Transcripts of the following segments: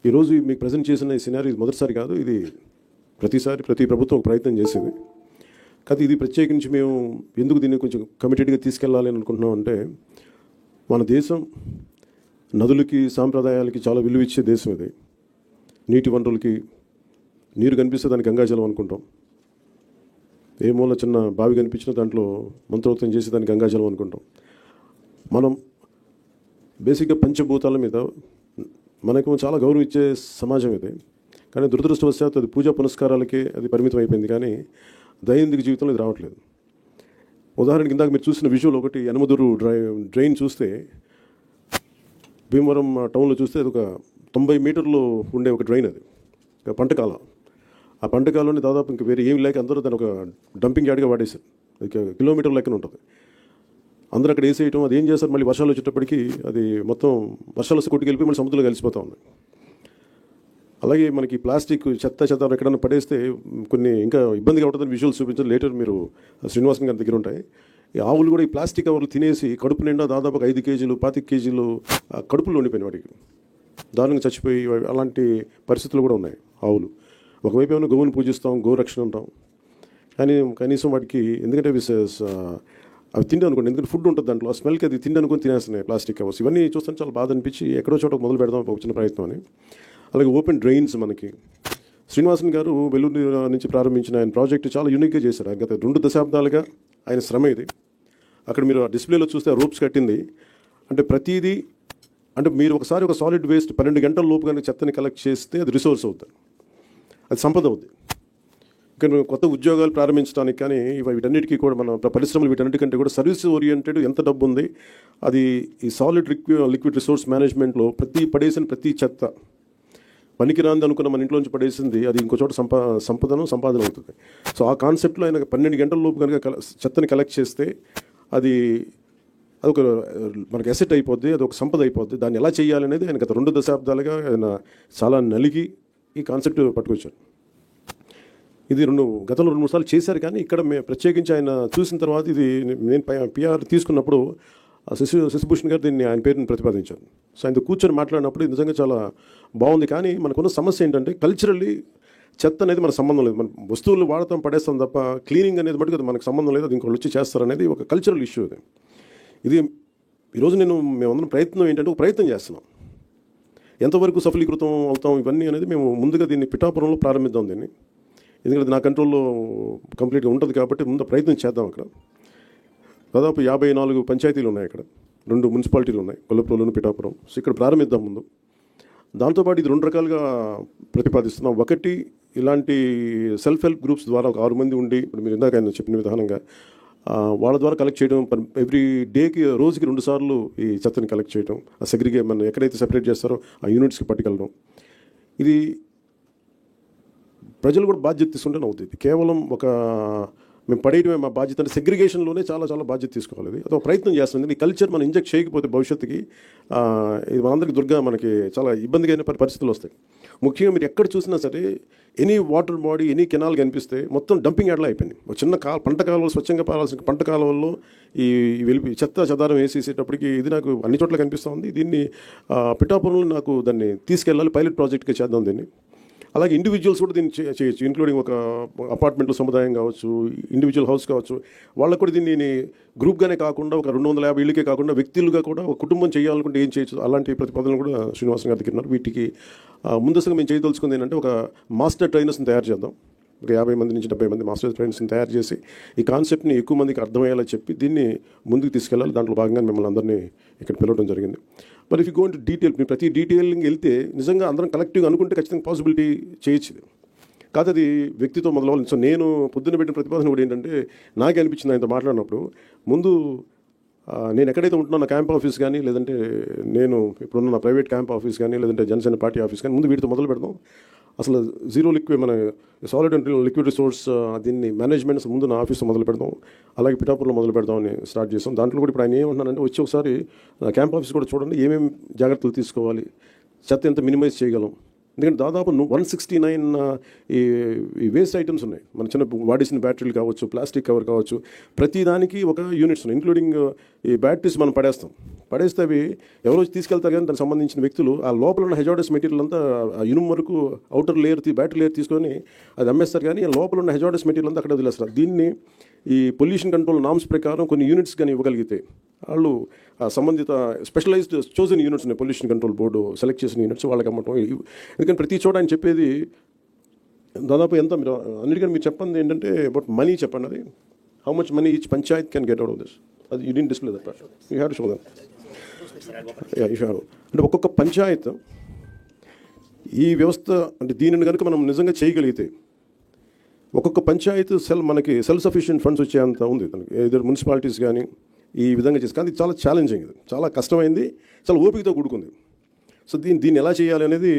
ఈరోజు మీకు ప్రజెంట్ చేసిన ఈ సినారీ ఇది మొదటిసారి కాదు, ఇది ప్రతిసారి ప్రతి ప్రభుత్వం ఒక ప్రయత్నం చేసేది. కాదు ఇది ప్రత్యేకించి మేము ఎందుకు దీన్ని కొంచెం కమిటెడ్గా తీసుకెళ్ళాలి అని అనుకుంటున్నాం అంటే, మన దేశం నదులకి సాంప్రదాయాలకి చాలా విలువ ఇచ్చే దేశం ఇది. నీటి వనరులకి నీరు కనిపిస్తే దానికి గంగాజలం అనుకుంటాం. ఏ మూల చిన్న బావి కనిపించినా దాంట్లో మంత్రోక్తం చేసి దానికి గంగాజలం అనుకుంటాం. మనం బేసిక్గా పంచభూతాల మీద మనకు చాలా గౌరవం ఇచ్చే సమాజం ఇది. కానీ దురదృష్టవశాత్తు అది పూజా పునస్కారాలకే అది పరిమితం అయిపోయింది, కానీ దైనందిక జీవితంలో ఇది రావట్లేదు. ఉదాహరణకి ఇందాక మీరు చూసిన విజువల్ ఒకటి, యనమదురు డ్రైన్ చూస్తే భీమవరం టౌన్లో చూస్తే అది ఒక 90 మీటర్లు ఉండే ఒక డ్రైన్. అది పంటకాల. ఆ పంటకాలంలో దాదాపు ఇంక వేరే ఏమి లేక అందరూ దాని ఒక డంపింగ్ యార్డ్గా వాడేశారు. అది కిలోమీటర్ లెక్కన ఉంటుంది. అందరూ అక్కడ వేసేయటం, అది ఏం చేస్తారు, మళ్ళీ వర్షాలు వచ్చేటప్పటికి అది మొత్తం వర్షాలు వస్తే కొట్టుకెళ్ళిపోయి మళ్ళీ సముద్రంలో కలిసిపోతూ ఉన్నాయి. అలాగే మనకి ప్లాస్టిక్ చెత్త ఎక్కడన్నా పడేస్తే కొన్ని ఇంకా ఇబ్బందిగా ఉంటుందని విజువల్స్ చూపించారు. లేటర్ మీరు శ్రీనివాసన్ గారి దగ్గర ఉంటాయి. ఈ ఆవులు కూడా ఈ ప్లాస్టిక్ కవర్లు తినేసి కడుపు నిండా దాదాపు 5 కేజీలు 25 కేజీలు కడుపులో ఉండిపోయినాయి. వాటికి దారుణంగా చచ్చిపోయి అలాంటి పరిస్థితులు కూడా ఉన్నాయి ఆవులు. ఒకవైపు ఏమైనా గోవుని పూజిస్తాం, గోరక్షణ అంటాం, కానీ కనీసం వాటికి ఎందుకంటే అవి తిండి అనుకోండి, ఎందుకంటే ఫుడ్ ఉంటుంది దాంట్లో, ఆ స్మెల్కి అది తిండి అనుకుని తినేస్తున్నాయి ప్లాస్టిక్ కవర్స్. ఇవన్నీ చూస్తే చాలా బాధ అనిపించి ఎక్కడో చోట మొదలు పెడదాం ఒక చిన్న ప్రయత్నం అని. అలాగే ఓపెన్ డ్రైన్స్ మనకి శ్రీనివాసన్ గారు వెల్లూరు నుంచి ప్రారంభించిన ఆయన ప్రాజెక్ట్ చాలా యూనిక్గా చేశారు. గత 2 దశాబ్దాలుగా ఆయన శ్రమ ఇది. అక్కడ మీరు ఆ డిస్ప్లేలో చూస్తే రోప్స్ కట్టింది అంటే ప్రతిదీ అంటే మీరు ఒకసారి ఒక సాలిడ్ వేస్ట్ 12 గంటల లోపు కానీ చెత్తని కలెక్ట్ చేస్తే అది రిసోర్స్ అవుతుంది, అది సంపద అవుతుంది. ఇక్కడ కొత్త ఉద్యోగాలు ప్రారంభించడానికి కానీ వీటన్నిటికీ కూడా మన పరిశ్రమలు వీటన్నిటికంటే కూడా సర్వీస్ ఓరియంటెడ్ ఎంత డబ్బు ఉంది, అది ఈ సాలిడ్ లిక్విడ్ రిసోర్స్ మేనేజ్మెంట్లో పడేసిన ప్రతి చెత్త పనికిరాంది అనుకున్న మన ఇంట్లోంచి పడేసింది అది ఇంకో చోట సంపాదన అవుతుంది. సో ఆ కాన్సెప్ట్లో ఆయన 12 గంటల లోపు కనుక చెత్తని కలెక్ట్ చేస్తే అదొక మనకి అసెట్ అయిపోద్ది, అది ఒక సంపద అయిపోద్ది. దాన్ని ఎలా చేయాలనేది ఆయన గత 2 దశాబ్దాలుగా ఆయన చాలా నలిగి ఈ కాన్సెప్ట్ పట్టుకొచ్చారు. ఇది గతంలో 2-3 సార్లు చేశారు, కానీ ఇక్కడ ప్రత్యేకించి ఆయన చూసిన తర్వాత ఇది నేను పిఆర్ తీసుకున్నప్పుడు శశిభూషణ్ గారు దీన్ని ఆయన పేరుని ప్రతిపాదించారు. సో ఆయనతో కూర్చొని మాట్లాడినప్పుడు ఇది నిజంగా చాలా బాగుంది. కానీ మనకున్న సమస్య ఏంటంటే కల్చరల్లీ చెత్త అనేది మనకు సంబంధం లేదు. మన వస్తువులు వాడతాం పడేస్తాం తప్ప క్లీనింగ్ అనేది మటుకు మనకు సంబంధం లేదు, అది ఇంకోళ్ళు వచ్చి చేస్తారనేది ఒక కల్చరల్ ఇష్యూ. ఇది ఈరోజు మేమందరం ప్రయత్నం ఏంటంటే ఒక ప్రయత్నం చేస్తున్నాం, ఎంతవరకు సఫలీకృతం అవుతాం ఇవన్నీ అనేది మేము ముందుగా దీన్ని పిఠాపురంలో ప్రారంభిద్దాం దీన్ని. ఎందుకంటే నా కంట్రోల్లో కంప్లీట్గా ఉంటుంది కాబట్టి ముందు ప్రయత్నం చేద్దాం. అక్కడ దాదాపు 54 పంచాయతీలు ఉన్నాయి, అక్కడ 2 మున్సిపాలిటీలు ఉన్నాయి, కొల్లప్రోలును పిఠాపురం. సో ఇక్కడ ప్రారంభిద్దాం ముందు. దాంతోపాటు ఇది 2 రకాలుగా ప్రతిపాదిస్తున్నాం. ఒకటి ఇలాంటి సెల్ఫ్ హెల్ప్ గ్రూప్స్ ద్వారా ఒక 6 మంది ఉండి, ఇప్పుడు మీరు ఇందాక ఆయన చెప్పిన విధానంగా వాళ్ళ ద్వారా కలెక్ట్ చేయడం, ఎవ్రీ డేకి రోజుకి 2 సార్లు ఈ చెత్తని కలెక్ట్ చేయడం, ఆ సెగ్రిగేట్ మనం ఎక్కడైతే సెపరేట్ చేస్తారో ఆ యూనిట్స్కి పట్టుకెళ్ళడం. ఇది ప్రజలు కూడా బాధ్యత తీసుకుంటేనే అవుతుంది. కేవలం మేము పడేయడమే మా బాధ్యత అంటే సెగ్రిగేషన్లోనే చాలా చాలా బాధ్యత తీసుకోవాలి. అదొక ప్రయత్నం చేస్తుంది. ఈ కల్చర్ మనం ఇంజెక్ట్ చేయకపోతే భవిష్యత్తుకి ఇది మనందరికీ మనకి చాలా ఇబ్బందిగా అయిన పరిస్థితులు వస్తాయి. ముఖ్యంగా మీరు ఎక్కడ చూసినా సరే any water body, any canal కనిపిస్తే మొత్తం డంపింగ్ యార్డ్లా అయిపోయింది. ఒక చిన్న పంట కాలువలు స్వచ్ఛంగా పారాల్సిన పంట కాలువల్లో ఈ చెత్త చెదారం వేసేసేటప్పటికి ఇది నాకు అన్ని చోట్ల కనిపిస్తూ ఉంది. దీన్ని పిఠాపురంలో నాకు దాన్ని తీసుకెళ్ళాలి, పైలట్ ప్రాజెక్ట్గా చేద్దాం దీన్ని. అలాగే ఇండివిజువల్స్ కూడా దీన్ని చేయొచ్చు, ఇంక్లూడింగ్ ఒక అపార్ట్మెంట్లో సముదాయం కావచ్చు, ఇండివిజువల్ హౌస్ కావచ్చు, వాళ్ళకు కూడా దీన్ని గ్రూప్గానే కాకుండా ఒక 250 ఇళ్ళకే కాకుండా వ్యక్తులుగా కూడా ఒక కుటుంబం చేయాలనుకుంటే ఏం చేయొచ్చు, అలాంటి ప్రతిపాదనలు కూడా శ్రీనివాసన్ గారి దగ్గర ఉన్నారు. వీటికి ముందస్తుగా మేము చేయదలుచుకుంది ఏంటంటే ఒక మాస్టర్ ట్రైనర్స్ని తయారు చేద్దాం. ఒక 50 మంది నుంచి 70 మంది మాస్టర్ ట్రైనర్స్ని తయారు చేసి ఈ కాన్సెప్ట్ని ఎక్కువ మందికి అర్థమయ్యేలా చెప్పి దీన్ని ముందుకు తీసుకెళ్ళాలి. దాంట్లో భాగంగా మిమ్మల్ని అందరినీ ఇక్కడ పిలవడం జరిగింది. మరి if you go into detail, మీరు ప్రతి డీటెయిలింగ్ వెళ్తే నిజంగా అందరం కలెక్టివ్గా అనుకుంటే ఖచ్చితంగా పాసిబిలిటీ చేయొచ్చు. కాదు అది వ్యక్తితో మొదలవ్వాలి. సో నేను పొద్దున్న పెట్టిన ప్రతిపాదన కూడా ఏంటంటే నాకే అనిపించింది ఆయనతో మాట్లాడినప్పుడు, ముందు నేను ఎక్కడైతే ఉంటున్నా నా క్యాంప్ ఆఫీస్ కానీ, లేదంటే నేను ఇప్పుడున్న నా ప్రైవేట్ క్యాంప్ ఆఫీస్ కానీ, లేదంటే జనసేన పార్టీ ఆఫీస్ కానీ, ముందు వీటితో మొదలు పెడదాం. అసలు జీరో లిక్విడ్ మన సాలిడ్ అండ్ లిక్విడ్ రిసోర్స్ దీన్ని మేనేజ్మెంట్స్ ముందు నా ఆఫీస్లో మొదలు పెడదాం, అలాగే పిఠాపురంలో మొదలు పెడదామని స్టార్ట్ చేస్తాం. దాంట్లో కూడా ఇప్పుడు ఆయన ఏమంటున్నానంటే వచ్చి ఒకసారి నా క్యాంప్ ఆఫీస్ కూడా చూడండి, ఏమేమి జాగ్రత్తలు తీసుకోవాలి, చెత్త ఎంత మినిమైజ్ చేయగలం, ఎందుకంటే దాదాపు 169 ఈ వేస్ట్ ఐటమ్స్ ఉన్నాయి. మన చిన్న వాడేసిన బ్యాటరీలు కావచ్చు, ప్లాస్టిక్ కవర్ కావచ్చు, ప్రతి దానికి ఒక యూనిట్స్ ఉన్నాయి. ఇంక్లూడింగ్ ఈ బ్యాటరీస్ మనం పడేస్తే అవి ఎవరో తీసుకెళ్తారు కానీ దానికి సంబంధించిన వ్యక్తులు ఆ లోపల ఉన్న హెజార్డస్ మెటీరియల్ అంతా ఇనుము వరకు అవుటర్ లేయర్ బ్యాటరీ లేయర్ తీసుకొని అది అమ్మేస్తారు, కానీ లోపల ఉన్న హెజార్డస్ మెటీరియల్ అంతా అక్కడ వదిలేస్తారు. దీన్ని ఈ పొల్యూషన్ కంట్రోల్ నామ్స్ ప్రకారం కొన్ని యూనిట్స్ కానీ ఇవ్వగలిగితే వాళ్ళు సంబంధిత స్పెషలైజ్డ్ చోజన్ యూనిట్స్ ఉన్నాయి, పొల్యూషన్ కంట్రోల్ బోర్డు సెలెక్ట్ చేసిన యూనిట్స్ వాళ్ళకి అమ్మటం. ఎందుకంటే ప్రతి చోట ఆయన చెప్పేది దాదాపు ఎంత, మీరు అన్నిటికన్నా మీరు చెప్పండి ఏంటంటే అబౌట్ మనీ చెప్పండి. అది how much money each panchayat can get out of this. అది you didn't display that part, you have to show that. అంటే ఒక్కొక్క పంచాయత్ ఈ వ్యవస్థ అంటే దీనిని కనుక మనం నిజంగా చేయగలిగితే ఒక్కొక్క పంచాయత్ మనకి సెల్ఫ్ సఫిషియెంట్ ఫండ్స్ వచ్చేంత ఉంది. ఇద్దరు మున్సిపాలిటీస్ కానీ ఈ విధంగా చేసి, కానీ చాలా ఛాలెంజింగ్, ఇది చాలా కష్టమైంది, చాలా ఓపికతో కూడుకుంది. సో దీన్ని ఎలా చేయాలి అనేది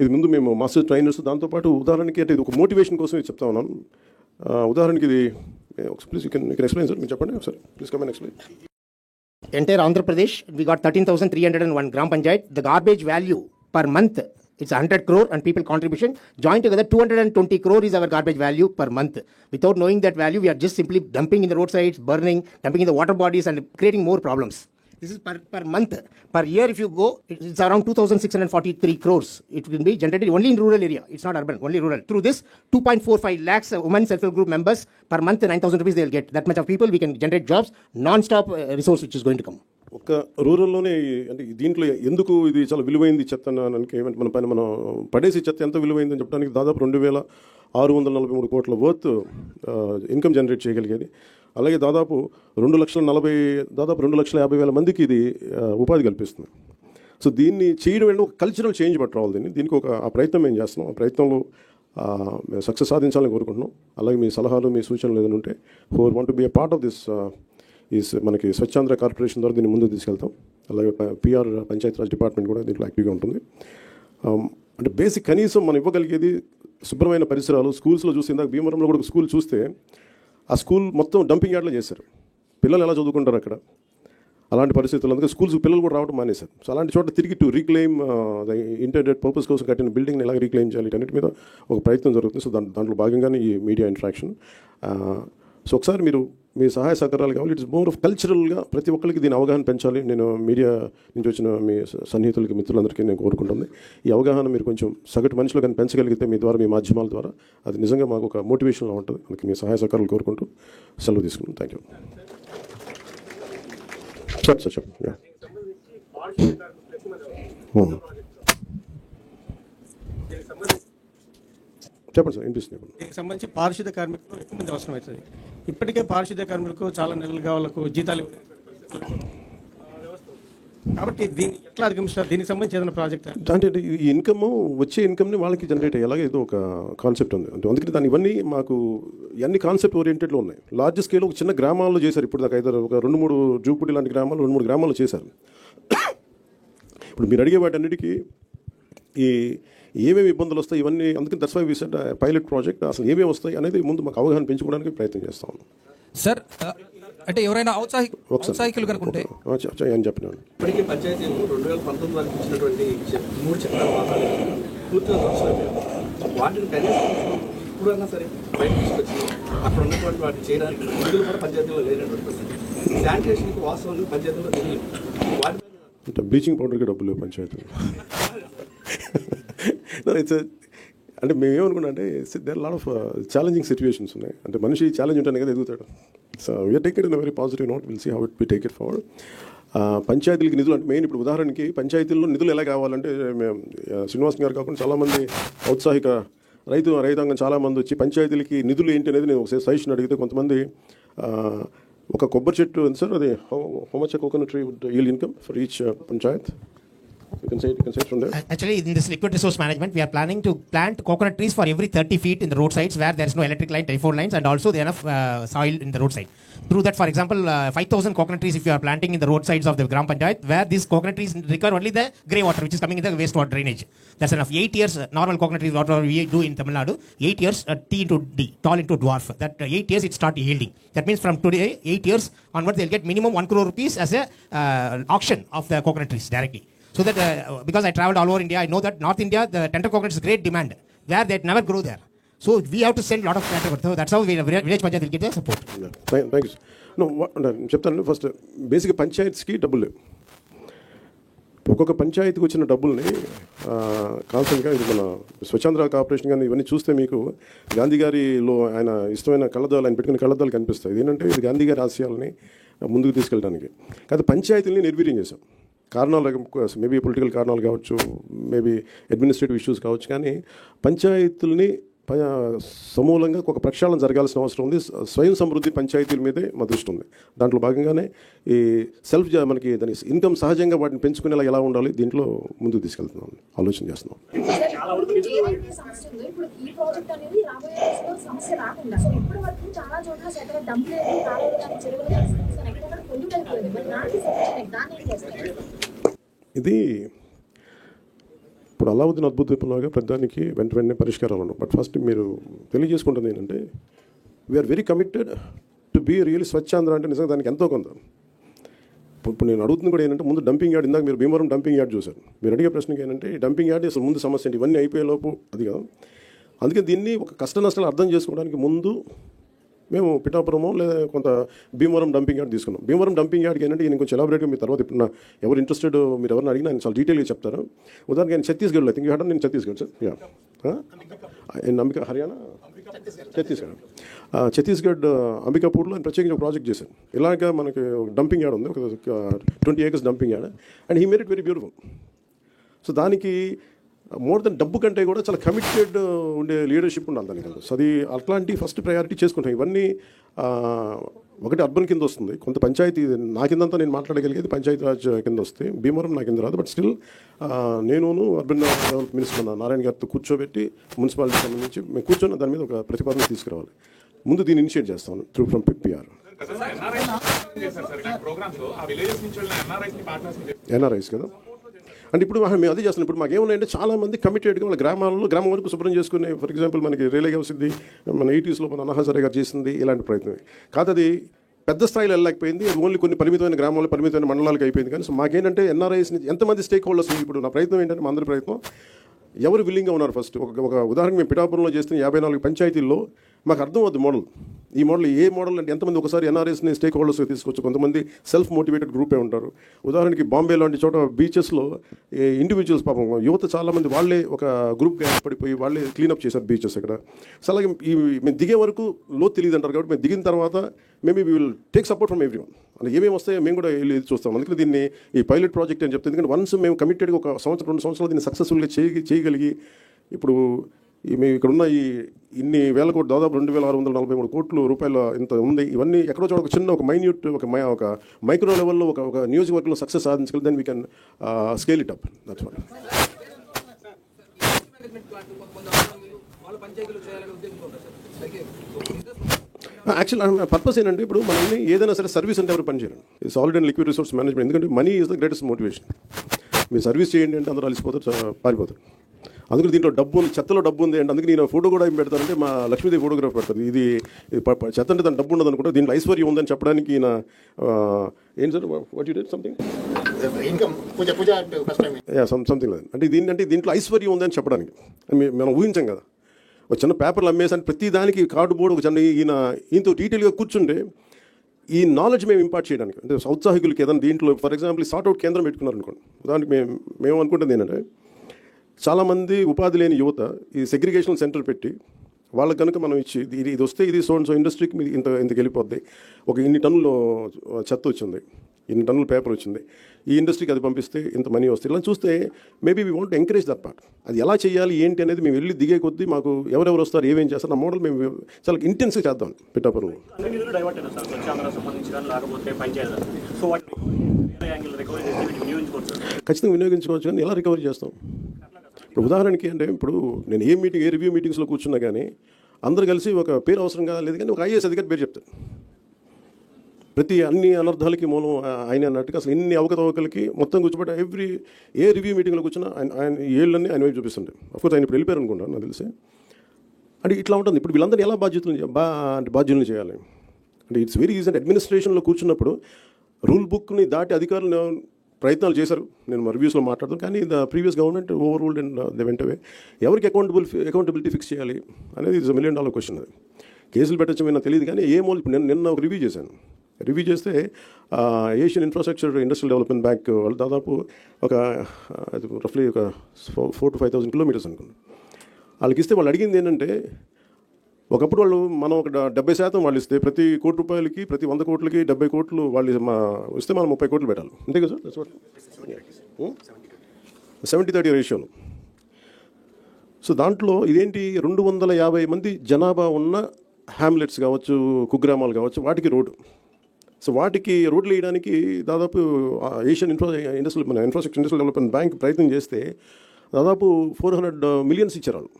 ఇది ముందు మేము మాస్టర్ ట్రైనర్స్, దాంతోపాటు ఉదాహరణకి అంటే ఇది ఒక మోటివేషన్ కోసం ఇది చెప్తా ఉన్నాను. ఉదాహరణకి ఇది please you can explain sir, మీరు చెప్పండి ఒకసారి, please come and explain. Entire Andhra Pradesh, we got 13,301 gram panchayat. The garbage value per month, it's 100 crore and people contribution. Joined together, 220 crore is our garbage value per month. Without knowing that value, we are just simply dumping in the roadsides, burning, dumping in the water bodies and creating more problems. This is per month. Per year, if you go, it's around 2,643 crores. It will be generated only in rural area. It's not urban, only rural. Through this, 2.45 lakhs women self-help group members per month, 9,000 rupees they'll get. That much of people, we can generate jobs, non-stop resource which is going to come. ఒక రూరల్లోనే అంటే దీంట్లో ఎందుకు ఇది చాలా విలువైంది చెత్త మనం పడేసి చెత్త ఎంత విలువైందని చెప్పడానికి దాదాపు 2,643 కోట్ల వర్త్ ఇన్కమ్ జనరేట్ చేయగలిగేది. అలాగే దాదాపు 2,50,000 మందికి ఇది ఉపాధి కల్పిస్తుంది. సో దీన్ని చేయడం వల్ల ఒక కల్చరల్ చేంజ్ పట్టుకోవాలి. దీనికి ఆ ప్రయత్నం మేము చేస్తున్నాం. ఆ ప్రయత్నంలో మేము సక్సెస్ సాధించాలని కోరుకుంటున్నాం. అలాగే మీ సలహాలు, మీ సూచనలు ఏదైనా ఉంటే four want to be a part of this మనకి స్వచ్ఛాంధ్ర కార్పొరేషన్ ద్వారా దీన్ని ముందుకు తీసుకెళ్తాం. అలాగే పిఆర్ పంచాయతీరాజ్ డిపార్ట్మెంట్ కూడా దీంట్లో యాక్టివ్గా ఉంటుంది. అంటే బేసిక్ కనీసం మనం ఇవ్వగలిగేది శుభ్రమైన పరిసరాలు. స్కూల్స్లో చూస్తే ఇందాక భీమవరంలో కూడా ఒక స్కూల్ చూస్తే ఆ స్కూల్ మొత్తం డంపింగ్ యార్డ్లో చేశారు. పిల్లలు ఎలా చదువుకుంటారు అక్కడ? అలాంటి పరిస్థితులు, అందుకే స్కూల్స్ పిల్లలు కూడా రావడం మానేశారు. సో అలాంటి చోట తిరిగి టు రీక్లెయిమ్ ఇంటర్నెట్ పర్పస్ కోసం కట్టిన బిల్డింగ్ని ఎలా రీక్లెయిమ్ చేయాలి అన్నిటి మీద ఒక ప్రయత్నం జరుగుతుంది. సో దాంట్లో భాగంగానే ఈ మీడియా ఇంటరాక్షన్. సో ఒకసారి మీరు మీ సహాయ సహకారాలు కావాలి. ఇట్స్ మోర్ ఆఫ్ కల్చరల్గా ప్రతి ఒక్కరికి దీని అవగాహన పెంచాలి. నేను మీడియా నుంచి వచ్చిన మీ సన్నిహితులకి, మిత్రులందరికీ నేను కోరుకుంటుంది ఈ అవగాహన మీరు కొంచెం సగటు మనుషులు కానీ పెంచగలిగితే మీ ద్వారా, మీ మాధ్యమాల ద్వారా అది నిజంగా మాకు ఒక మోటివేషన్గా ఉంటుంది. అందుకే మీ సహాయ సహకారాలు కోరుకుంటూ సెలవు తీసుకున్నాను. Thank you sir. సార్ చెప్పండి. చెప్పండి సార్, వినిపిస్తుంది. దీనికి సంబంధించి పారిశుద్ధ్య కార్మికులు ఎక్కువ మంది అవసరం అవుతుంది. ఇప్పటికే పారిశుద్ధ్య కార్మికులకు చాలా నెలలుగా వాళ్ళకు జీతాలు, కాబట్టి దీన్ని ఎట్లా అధిగమిస్తారు? దీనికి సంబంధించి ఏదైనా ప్రాజెక్ట్ అంటే ఈ ఇన్కమ్, వచ్చే ఇన్కమ్ని వాళ్ళకి జనరేట్ అయ్యేలాగా ఏదో ఒక కాన్సెప్ట్ ఉంది. అంటే అందుకని దాని ఇవన్నీ మాకు ఇవన్నీ కాన్సెప్ట్ ఓరియంటెడ్లో ఉన్నాయి. లార్జ్ స్కేల్ ఒక చిన్న గ్రామాల్లో చేశారు. ఇప్పుడు దాకా ఒక 2-3 జూపుడి లాంటి గ్రామాలు 2-3 గ్రామాల్లో చేశారు. ఇప్పుడు మీరు అడిగే వాటన్నిటికీ ఏమేమి ఇబ్బందులు వస్తాయి ఇవన్నీ, అందుకని that's why we said pilot project. అసలు ఏమేమి వస్తాయి అనేది ముందు మాకు అవగాహన పెంచుకోవడానికి ప్రయత్నం చేస్తాం. సార్ అంటే ఎవరైనా ఔత్సాహికులు కనుకుంటే అని చెప్పినాను. ఇప్పటికీ పంచాయతీలు 2019 వరకు ఇచ్చినటువంటి 3 చక్రాల వాహనాలు పూర్తిగా దొరకలేదు. వాటిని కనీసం ఇప్పుడన్నా సరే బయట తీసుకొచ్చి అక్కడ ఉన్నటువంటి వాటిని చేయడానికి నిధులు కూడా పంచాయతీలో లేనటువంటి పరిస్థితి. శానిటేషన్కి వాస్తవంగా పంచాయతీలో తెలియదు. వాటి బ్లీచింగ్ పౌడర్కి డబ్బులు పంచాయతీలు. అంటే మేము ఏమనుకున్నా అంటే there lot of challenging situations ఉన్నాయి. అంటే మనిషి ఛాలెంజ్ ఉంటేనే కదా ఎదుగుతాడు. So we're take it in a very positive note. Will see how it we take it forward. పంచాయతీలకి నిధులు అంటే మెయిన్, ఇప్పుడు ఉదాహరణకి పంచాయతీల్లో నిధులు ఎలా కావాలంటే మేము శ్రీనివాస్ గారు కాకుండా చాలామంది ఔత్సాహిక రైతాంగం చాలామంది వచ్చి పంచాయతీలకి నిధులు ఏంటి అనేది నేను ఒకసారి సజెషన్ అడిగితే కొంతమంది ఒక కొబ్బరి చెట్టు ఉంది సార్, అది how much coconut tree would yield income for each panchayat? You can say it from there. Actually, in this liquid resource management, we are planning to plant coconut trees for every 30 feet in the roadsides where there is no electric line, telephone lines, and also there enough soil in the roadside. Through that, for example, 5,000 coconut trees if you are planting in the roadsides of the Gram Panchayat, where these coconut trees recover only the grey water which is coming in the wastewater drainage. That's enough. 8 years, normal coconut trees, whatever we do in Tamil Nadu, 8 years, T into D, tall into dwarf. That 8 years it start yielding. That means from today, 8 years onwards, they'll get minimum 1 crore rupees as a auction of the coconut trees directly. So that, because I traveled all over India, I know that North India, the tender coconut is great demand. There, they never grow there. So we have to send a lot of tender coconut. So that's how village panchayat will get their support. Thank you. నేను చెప్తాను first బేసిక్గా పంచాయత్స్కి డబ్బులు లేవు. ఒక్కొక్క పంచాయతీకి వచ్చిన డబ్బుల్ని కాన్స్టెంట్గా ఇది మన స్వచ్ఛంద్ర కార్పొరేషన్ కానీ ఇవన్నీ చూస్తే మీకు గాంధీ గారిలో ఆయన ఇష్టమైన కళ్ళద్దాలు ఆయన పెట్టుకునే కళ్ళద్దాలు కనిపిస్తాయి. ఇదేంటంటే ఇది గాంధీ గారి ఆశయాలని ముందుకు తీసుకెళ్ళడానికి. కాదు పంచాయతీలని నిర్వీర్యం చేశాం. కారణాలు మేబీ పొలిటికల్ కారణాలు కావచ్చు, మేబీ అడ్మినిస్ట్రేటివ్ ఇష్యూస్ కావచ్చు, కానీ పంచాయతీలని సమూలంగా ఒక ప్రక్షాళన జరగాల్సిన అవసరం ఉంది. స్వయం సమృద్ధి పంచాయతీల మీదే మా దృష్టి ఉంది. దాంట్లో భాగంగానే ఈ సెల్ఫ్ మనకి దాని ఇన్కమ్ సహజంగా వాటిని పెంచుకునేలా ఎలా ఉండాలి దీంట్లో ముందుకు తీసుకెళ్తున్నాం, ఆలోచన చేస్తున్నాం. ఇది ఇప్పుడు అలావుద్దీన్ అద్భుత దీపంలాగా పెద్దానికి వెంటనే పరిష్కారాలు ఉండవు. బట్ ఫస్ట్ మీరు తెలియజేసుకుంటుంది ఏంటంటే we are very committed to be really Swachh Andhra అంటే నిజంగా దానికి ఎంతో కొంత. ఇప్పుడు నేను అడుగుతుంది కూడా ఏంటంటే ముందు డంపింగ్ యార్డ్, ఇందాక మీరు భీమవరం డంపింగ్ యార్డ్ చూశారు. మీరు అడిగే ప్రశ్నకి ఏంటంటే ఈ డంపింగ్ యార్డ్ అసలు ముందు సమస్య ఏంటి, ఇవన్నీ అయిపోయేలోపు అది కాదు. అందుకే దీన్ని ఒక కష్ట నష్టాలు అర్థం చేసుకోవడానికి ముందు మేము పిఠాపురమో లేదా కొంత భీమవరం డంపింగ్ యార్డ్ తీసుకున్నాం. భీమవరం డంపింగ్ యార్డ్కి ఏంటంటే నేను కొంచెం ఎలాబరేట్గా మీ తర్వాత ఇప్పుడు ఎవరు ఇంట్రెస్టెడ్ మీరు ఎవరిని అడిగినా నేను చాలా డీటెయిల్గా చెప్తారు. ఉదాహరణకి నేను ఛత్తీస్గఢ్లో థింక్ హ్యాడ్ నేను ఛత్తీస్గఢ్ సార్ అంబికా హర్యానా ఛత్తీస్గఢ్ అంబికాపూర్లో ఆయన ప్రత్యేకంగా ఒక ప్రాజెక్ట్ చేశాను. ఇలాగ మనకి డంపింగ్ యార్డ్ ఉంది, ఒక 20 acres dumping yard, and he made it very beautiful. So దానికి మోర్ దెన్ డబ్బు కంటే కూడా చాలా కమిటెడ్ ఉండే లీడర్షిప్ ఉండాలి దానికి. సో అది అట్లాంటి ఫస్ట్ ప్రయారిటీ చేసుకుంటాం. ఇవన్నీ ఒకటి అర్బన్ కింద వస్తుంది, కొంత పంచాయతీ నా కిందంతా నేను మాట్లాడగలిగేది పంచాయతీ రాజ్ కింద వస్తే భీమవరం నా కింద రాదు. బట్ స్టిల్ నేను అర్బన్ డెవలప్ మినిస్టర్ నారాయణ గారితో కూర్చోబెట్టి మున్సిపాలిటీ సంబంధించి మేము కూర్చొని దాని మీద ఒక ప్రతిపాదన తీసుకురావాలి. ముందు దీన్ని ఇనిషియేట్ చేస్తాను త్రూ ఫ్రమ్ పిఆర్. ఎన్ఆర్ఐస్ కదా అంటే ఇప్పుడు మేము అదే చేస్తున్నాం. ఇప్పుడు మాకు ఏమన్నాయంటే చాలామంది కమిటెడ్గా వాళ్ళ గ్రామం వరకు శుభ్రం చేసుకునే, ఫర్ ఎగ్జాంపుల్ మనకి రైల్వే వచ్చింది, మన 80s మన అన్నహాసరే గారు చేసింది ఇలాంటి ప్రయత్నమే కాదు. అది పెద్ద స్థాయిలో వెళ్ళలేకపోయింది, ఓన్లీ కొన్ని పరిమితమైన గ్రామాల్లో పరిమితమైన మండలాలకు అయిపోయింది. కానీ సో మాకేంటంటే ఎన్ఆర్ఐస్ని ఎంతమంది స్టేక్ హోల్డర్స్ ఇప్పుడు నా ప్రయత్నం ఏంటంటే మా అందరి ప్రయత్నం ఎవరు విల్లింగ్గా ఉన్నారు. ఫస్ట్ ఒక ఉదాహరణ మేము పిఠాపురంలో చేస్తున్న 54 పంచాయతీల్లో మాకు అర్థం అవుతుంది మోడల్. ఈ మోడల్ ఏ మోడల్ అంటే ఎంతమంది ఒకసారి ఎన్ఆర్ఎస్ని స్టేక్ హోల్డర్స్గా తీసుకొచ్చు. కొంతమంది సెల్ఫ్ మోటివేటెడ్ గ్రూపే ఉంటారు. ఉదాహరణకి బాంబే లాంటి చోట బీచెస్లో ఇండివిజువల్స్ పాపం యువత చాలామంది వాళ్ళే ఒక గ్రూప్గా ఏర్పడిపోయి వాళ్ళే క్లీనప్ చేశారు బీచెస్ అక్కడ. సో అలాగే మేము దిగే వరకు లోతు తెలియదు అంటారు కాబట్టి మేము దిగిన తర్వాత maybe we will take support from every one. అంటే ఏమేమి వస్తాయో మేము కూడా వెళ్ళి చూస్తాం. అందుకని దీన్ని ఈ పైలట్ ప్రాజెక్ట్ అని చెప్తుంది. ఎందుకంటే వన్స్ మేము కమిటెడ్గా ఒక సంవత్సరం 2 సంవత్సరాలు దీన్ని సక్సెస్ఫుల్గా చేయగలిగి ఇప్పుడు మేము ఇక్కడ ఉన్న ఈ ఇన్ని వేల కోట్లు దాదాపు 2643 కోట్ల రూపాయల ఇంత ఉంది. ఇవన్నీ ఎక్కడో చోట ఒక చిన్న ఒక మైన్యూట్ ఒక మైక్రో లెవెల్లో ఒక నియోజకవర్గంలో సక్సెస్ సాధించగలి then we can scale it up. That's what. Actual purpose ఏంటంటే ఇప్పుడు మనల్ని ఏదైనా సరే సర్వీస్ అంటే ఎవరు పనిచేయండి. ఈ solid and liquid resource management, ఎందుకంటే money is the greatest motivation. మీరు సర్వీస్ చేయండి అంటే అందరూ అలసిపోతారు, పారిపోతారు. అందుకని దీంట్లో డబ్బు ఉంది, చెత్తలో డబ్బు ఉంది అంటే అందుకే నేను ఫోటో కూడా ఏం పెడతానంటే మా లక్ష్మీదేవి ఫోటోగ్రాఫ్ పెడతారు. ఇది చెత్త అంటే దాని డబ్బు ఉండదు అనుకుంటా, దీంట్లో ఐశ్వర్యం ఉందని చెప్పడానికి ఈయన ఏం sir what you did something something లేదు అంటే దీంట్లో ఐశ్వర్యం ఉందని చెప్పడానికి మనం ఊహించాం కదా. ఒక చిన్న పేపర్లు అమ్మేసాను ప్రతి దానికి కార్డు బోర్డు ఒక చిన్న ఈయనతో డీటెయిల్గా కూర్చుంటే ఈ నాలెడ్జ్ మేము ఇంపార్ట్ చేయడానికి అంటే ఔత్సాహికులకి ఏదైనా దీంట్లో ఫర్ ఎగ్జాంపుల్ సార్ట్అవుట్ కేంద్రం పెట్టుకున్నారు అనుకోండి. ఉదాహరణకి మేము అనుకుంటుంది ఏంటంటే చాలామంది ఉపాధి లేని యువత ఈ సెగ్రిగేషన్ సెంటర్ పెట్టి వాళ్ళకి కనుక మనం ఇచ్చి ఇది వస్తే ఇది సో ఇండస్ట్రీకి మీరు ఇంతకు వెళ్ళిపోద్ది, ఒక ఇన్ని టన్నులు చెత్త వచ్చింది, ఇన్ని టన్నుల పేపర్ వచ్చింది, ఈ ఇండస్ట్రీకి అది పంపిస్తే ఇంత మనీ వస్తుంది. ఇలా చూస్తే maybe we want encourage that part. అది ఎలా చేయాలి ఏంటి అనేది మేము వెళ్ళి దిగే కొద్దీ మాకు ఎవరెవరు వస్తారు ఏమేం చేస్తారు ఆ మోడల్ మేము చాలా ఇంటెన్స్గా చేద్దాం పిఠాపురంలో. ఖచ్చితంగా వినియోగించుకోవచ్చు, కానీ ఎలా రికవరీ చేస్తాం? ఇప్పుడు ఉదాహరణకి అంటే ఇప్పుడు నేను ఏ రివ్యూ మీటింగ్స్లో కూర్చున్నా కానీ అందరు కలిసి ఒక పేరు అవసరం కాదు లేదు కానీ ఒక ఐఏఎస్ అధికారి పేరు చెప్తారు. ప్రతి అన్ని అనర్థాలకి మూలం ఆయన అన్నట్టుగా అసలు ఇన్ని అవకతవకలకి మొత్తం కూర్చోబెట్టి ఏ రివ్యూ మీటింగ్లో కూర్చున్నా ఆయన ఏళ్ళన్నీ ఆయన వైపు చూపిస్తుంటాయి. అఫ్కోర్స్ ఆయన ఇప్పుడు వెళ్ళిపోయారు అనుకుంటాను నాకు తెలిసి. అంటే ఇట్లా ఉంటుంది. ఇప్పుడు వీళ్ళందరినీ ఎలా బాధ్యులను చేయాలి అంటే ఇట్స్ వెరీ ఈజీ. అంటే అడ్మినిస్ట్రేషన్లో కూర్చున్నప్పుడు రూల్ బుక్ని దాటి అధికారులు ప్రయత్నాలు చేశారు, నేను మా రివ్యూస్లో మాట్లాడతాను. కానీ the previous government overruled and they went away. ఎవరికి అకౌంటబిలిటీ ఫిక్స్ చేయాలి అనేది ఇస్ $1 million క్వశ్చన్. అది కేసులు పెట్టచ్చు నాకు తెలియదు, కానీ ఏ మోల్ ఇప్పుడు నిన్న ఒక రివ్యూ చేశాను. రివ్యూ చేస్తే Asian infrastructure industrial development bank వాళ్ళు దాదాపు ఒక రఫ్లీ ఒక 4,000 to 5,000 kilometers అనుకున్నాను. వాళ్ళకి ఇస్తే వాళ్ళు అడిగింది ఏంటంటే, ఒకప్పుడు వాళ్ళు మనం ఒక 70% వాళ్ళు ఇస్తే ప్రతి ₹1 కోటి ప్రతి 100 కోట్లకి 70 కోట్లు వాళ్ళు ఇస్తే మనం 30 కోట్లు పెట్టాలి. అంతే కదా సార్? 70-30 రేషియోలు. సో దాంట్లో ఇదేంటి 250 మంది జనాభా ఉన్న హ్యామ్లెట్స్ కావచ్చు, కుగ్రామాలు కావచ్చు, వాటికి రోడ్డు. సో వాటికి రోడ్లు వేయడానికి దాదాపు Asian infrastructure industrial development bank ప్రయత్నం చేస్తే దాదాపు $400 million ఇచ్చారు వాళ్ళు.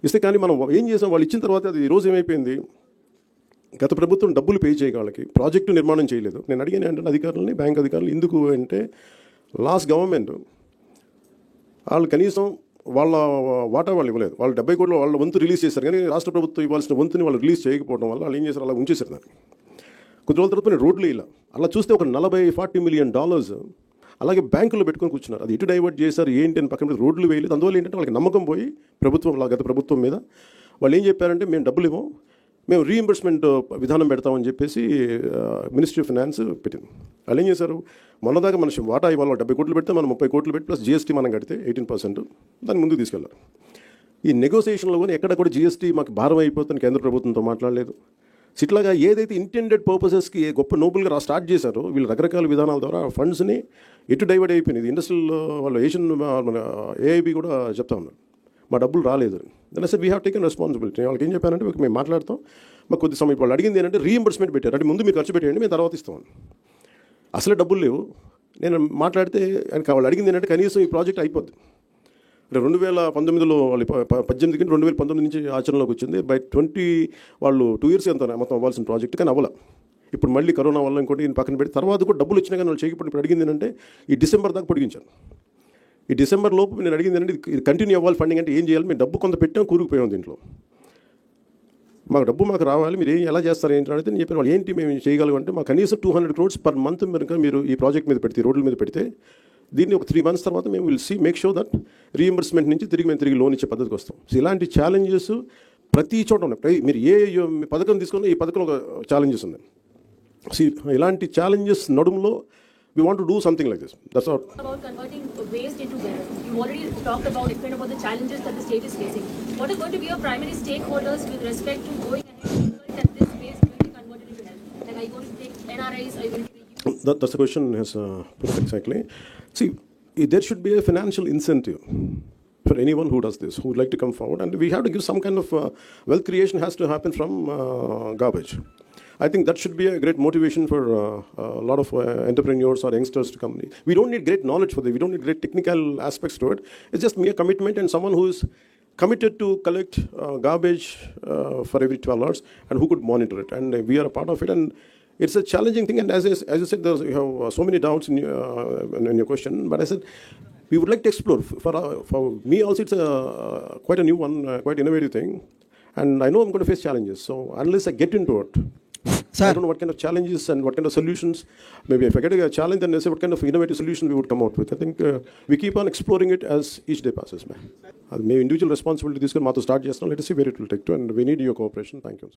ఇస్తే కానీ మనం ఏం చేసాం, వాళ్ళు ఇచ్చిన తర్వాత అది ఈరోజు ఏమైపోయింది, గత ప్రభుత్వం డబ్బులు పే చేయక వాళ్ళకి ప్రాజెక్టు నిర్మాణం చేయలేదు. నేను అడిగాను అంటే అధికారులని, బ్యాంక్ అధికారులు, ఎందుకు అంటే లాస్ట్ గవర్నమెంట్ వాళ్ళు కనీసం వాళ్ళ వాటా వాళ్ళు ఇవ్వలేదు. వాళ్ళు 70 కోట్లు వాళ్ళ వంతు రిలీజ్ చేశారు, కానీ రాష్ట్ర ప్రభుత్వం ఇవ్వాల్సిన వంతుని వాళ్ళు రిలీజ్ చేయకపోవడం వల్ల వాళ్ళు ఏం చేశారు, అలా ఉంచేశారు దాన్ని. కొద్ది రోజుల తర్వాత రోడ్లు ఇలా అలా చూస్తే ఒక $40-40 million అలాగే బ్యాంకులో పెట్టుకొని కూర్చున్నారు. అది ఎటు డైవర్ట్ చేశారు ఏంటి అని పక్కన రోడ్లు వేయలేదు. అందువల్ల ఏంటంటే వాళ్ళకి నమ్మకం పోయి గత ప్రభుత్వం మీద వాళ్ళు ఏం చెప్పారంటే, మేము డబ్బులు ఇవ్వం, మేము రీఎంబర్స్మెంట్ విధానం పెడతామని చెప్పేసి మినిస్ట్రీ ఆఫ్ ఫైనాన్స్ పెట్టింది. వాళ్ళు ఏం చేశారు, మొన్నదాకా మనిషి వాటా ఇవ్వాలి 70 కోట్లు పెడితే మనం 30 కోట్లు పెట్టి ప్లస్ GST మనం కడితే 18% దాన్ని ముందుకు తీసుకెళ్లారు. ఈ నెగోసియేషన్లో కూడా ఎక్కడ కూడా GST మాకు భారం అయిపోతుంది కేంద్ర ప్రభుత్వంతో మాట్లాడలేదు. ఇట్లాగా ఏదైతే ఇంటెండెడ్ పర్పసెస్కి గొప్ప నోబుల్గా స్టార్ట్ చేశారో వీళ్ళు రకరకాల విధానాల ద్వారా ఫండ్స్ని ఎటు డైవర్ట్ అయిపోయింది. ఇండస్ట్రియల్ వాళ్ళు ఏషియన్ AIB కూడా చెప్తా ఉన్నారు, మా డబ్బులు రాలేదు. దాని sir we have taken responsibility. వాళ్ళకి ఏం చెప్పానంటే, మేము మాట్లాడతాం, మాకు కొద్ది సమయం వాళ్ళు అడిగింది ఏంటంటే రీఎంబర్స్మెంట్ పెట్టారు, అంటే ముందు మీరు ఖర్చు పెట్టేయండి, మేము తర్వాత ఇస్తామని. అసలే డబ్బులు లేవు. నేను మాట్లాడితే వాళ్ళు అడిగింది ఏంటంటే, కనీసం ఈ ప్రాజెక్ట్ అయిపోద్ది. అంటే 2019లో వాళ్ళు 18 కంటే 2019 నుంచి ఆచరణలోకి వచ్చింది. బై 20 వాళ్ళు 2 years అంత మొత్తం అవ్వాల్సిన ప్రాజెక్ట్, కానీ అవ్వాల. ఇప్పుడు మళ్ళీ కరోనా వల్ల ఇంకోటి పక్కన పెట్టి తర్వాత కూడా డబ్బులు వచ్చినా కానీ వాళ్ళు చేయకపోతే ఇప్పుడు అడిగింది ఏంటంటే ఈ డిసెంబర్ దాకా పొడిగించాను. ఈ డిసెంబర్ లోపు నేను అడిగింది ఏంటంటే, ఇది కంటిన్యూ అవ్వాలి ఫండింగ్, అంటే ఏం చేయాలి, మేము డబ్బు కొంత పెట్టాం, కూరుకుపోయాం దీంట్లో, మాకు రావాలి, మీరు ఎలా చేస్తారు ఏంటి అడిగితే నేను చెప్పాను, వాళ్ళు ఏంటి మేము చేయగలం అంటే, మాకు కనీసం 200 crores per month మీరు ఈ ప్రాజెక్ట్ మీద పెడితే, రోడ్ల మీద పెడితే దీన్ని ఒక 3 months తర్వాత మేము మేక్ షూర్ దట్ రీఎంబర్స్మెంట్ నుంచి తిరిగి లోన్ ఇచ్చే పద్ధతికి వస్తాం. సో ఇలాంటి ఛాలెంజెస్ ప్రతి చోట ఉన్నాయి. మీరు ఏ పథకం తీసుకున్నా ఈ పథకంలో ఒక ఛాలెంజెస్ ఉన్నాయి. సో ఇలాంటి challenges నడుములో we want to do something like this. That's all. About converting waste into wealth. You already explained about the challenges that the state is facing. What are going to be your primary stakeholders with respect to going ahead that this waste will be converted into wealth? Like, are you going to take NRIs? Are you going to take That's the question has put it exactly. See, there should be a financial incentive for anyone who does this, who would like to come forward, and we have to give some kind of wealth creation has to happen from garbage. I think that should be a great motivation for a lot of entrepreneurs or youngsters to come. We don't need great knowledge for that. We don't need great technical aspects to it. It's just mere commitment and someone who is committed to collect garbage for every 12 hours and who could monitor it. And we are a part of it. And it's a challenging thing. And as you said, you have so many doubts in your question. But I said, we would like to explore. For me also, it's quite a new one, quite innovative thing. And I know I'm going to face challenges. So unless I get into it, I don't know what kind of challenges and what kind of solutions. Maybe if I get a challenge, then I say what kind of innovative solution we would come out with. I think we keep on exploring it as each day passes. Maybe individual responsibility this can start just now. Let us see where it will take to, and we need your cooperation. Thank you.